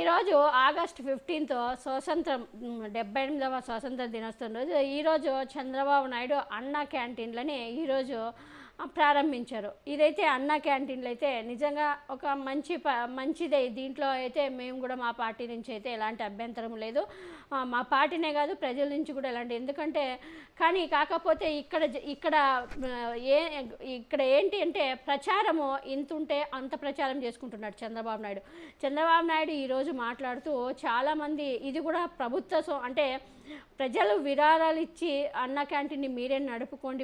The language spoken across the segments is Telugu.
ఈరోజు ఆగస్ట్ 15th స్వాతంత్రం 78వ స్వాతంత్ర దినోత్సవం రోజు ఈరోజు చంద్రబాబు నాయుడు అన్నా క్యాంటీన్లని ఈరోజు ప్రారంభించారు. ఇదైతే అన్నా క్యాంటీన్లు అయితే నిజంగా ఒక మంచిదే. దీంట్లో అయితే మేము కూడా మా పార్టీ నుంచి అయితే ఎలాంటి అభ్యంతరం లేదు. మా పార్టీనే కాదు ప్రజల నుంచి కూడా ఎలాంటి, ఎందుకంటే కానీ కాకపోతే ఇక్కడ ఏంటి అంటే ప్రచారము ఇంతుంటే అంత ప్రచారం చేసుకుంటున్నాడు చంద్రబాబు నాయుడు ఈరోజు మాట్లాడుతూ చాలామంది ఇది కూడా అంటే ప్రజలు విరాళాలు ఇచ్చి అన్న క్యాంటీన్ని మీరే నడుపుకోండి,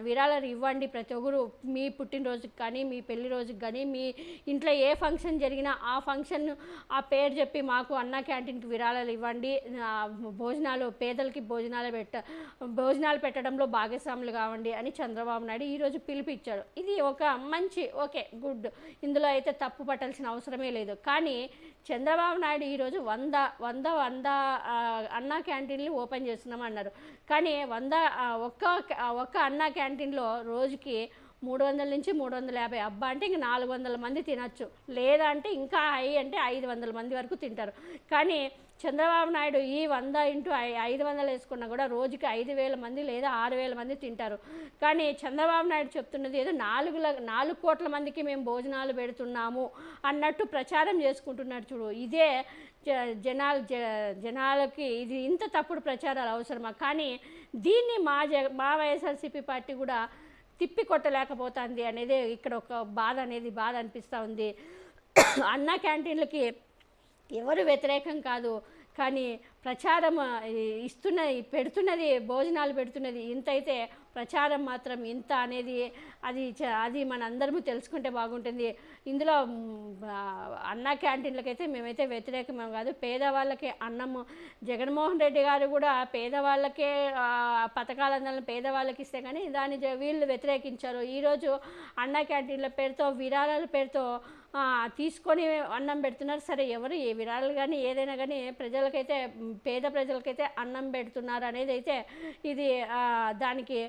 విరాళాలు ఇవ్వండి ప్రతి ఒక్కరు, మీ పుట్టినరోజుకి కానీ మీ పెళ్లి రోజుకి కానీ మీ ఇంట్లో ఏ ఫంక్షన్ జరిగినా ఆ ఫంక్షన్ ఆ పేరు చెప్పి మాకు అన్న క్యాంటీన్కి విరాళాలు ఇవ్వండి, భోజనాలు పేదలకి భోజనాలు పెట్టడంలో భాగస్వాములు కావండి అని చంద్రబాబు నాయుడు ఈరోజు పిలుపిచ్చాడు. ఇది ఒక ఓకే గుడ్, ఇందులో అయితే తప్పు పట్టాల్సిన అవసరమే లేదు. కానీ చంద్రబాబు నాయుడు ఈరోజు 100 అన్నా క్యాంటీన్లు ఓపెన్ చేస్తున్నామన్నారు. కానీ ఒక్క అన్నా క్యాంటీన్లో రోజుకి 300 నుంచి 350 అబ్బా అంటే ఇంక 400 మంది తినచ్చు, లేదా అంటే ఇంకా అంటే 500 మంది వరకు తింటారు. కానీ చంద్రబాబు నాయుడు ఈ 100 × 500 వేసుకున్నా కూడా రోజుకి 5,000 మంది లేదా 6,000 మంది తింటారు. కానీ చంద్రబాబు నాయుడు చెప్తున్నది ఏదో 4 కోట్ల మందికి మేము భోజనాలు పెడుతున్నాము అన్నట్టు ప్రచారం చేసుకుంటున్నాడు. చూడు, ఇదే జనాలకి ఇది ఇంత తప్పుడు ప్రచారాలు అవసరమా? కానీ దీన్ని మా వైఎస్ఆర్సీపీ పార్టీ కూడా తిప్పి కొట్టలేకపోతుంది అనేది ఇక్కడ ఒక బాధ అనిపిస్తూ ఉంది. అన్నా క్యాంటీన్లకి ఎవరు వ్యతిరేకం కాదు, కానీ ప్రచారం పెడుతున్నది భోజనాలు పెడుతున్నది ఇంత అయితే ప్రచారం మాత్రం ఇంత అనేది అది మనందరము తెలుసుకుంటే బాగుంటుంది. ఇందులో అన్నా క్యాంటీన్లకైతే మేమైతే వ్యతిరేకమే కాదు. పేదవాళ్ళకి అన్నము జగన్మోహన్ రెడ్డి గారు కూడా పేదవాళ్ళకే పథకాలందరినీ పేదవాళ్ళకి ఇస్తే కానీ వీళ్ళు వ్యతిరేకించారు. ఈరోజు అన్నా క్యాంటీన్ల పేరుతో విరాళాల పేరుతో తీసుకొని అన్నం పెడుతున్నారు. సరే, ఎవరు ఏ విరాళాలు కానీ ఏదైనా కానీ పేద ప్రజలకైతే అన్నం పెడుతున్నారు అనేది అయితే ఇది దానికి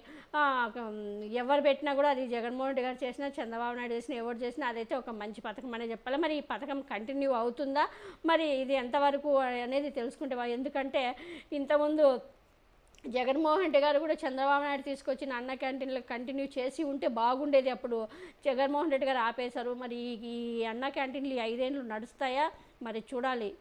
ఎవరు పెట్టినా కూడా అది జగన్మోహన్ రెడ్డి గారు చేసినా చంద్రబాబు నాయుడు చేసినా ఎవరు చేసినా అదైతే ఒక మంచి పథకం అనే చెప్పాలి. మరి ఈ పథకం కంటిన్యూ అవుతుందా, మరి ఇది ఎంతవరకు అనేది తెలుసుకుంటే ఎందుకంటే ఇంతకుముందు జగన్మోహన్ రెడ్డి గారు కూడా చంద్రబాబు నాయుడు తీసుకొచ్చిన అన్న క్యాంటీన్లు కంటిన్యూ చేసి ఉంటే బాగుండేది. అప్పుడు జగన్మోహన్ రెడ్డి గారు ఆపేశారు. మరి ఈ అన్న క్యాంటీన్లు 5 ఏళ్ళు నడుస్తాయా మరి చూడాలి.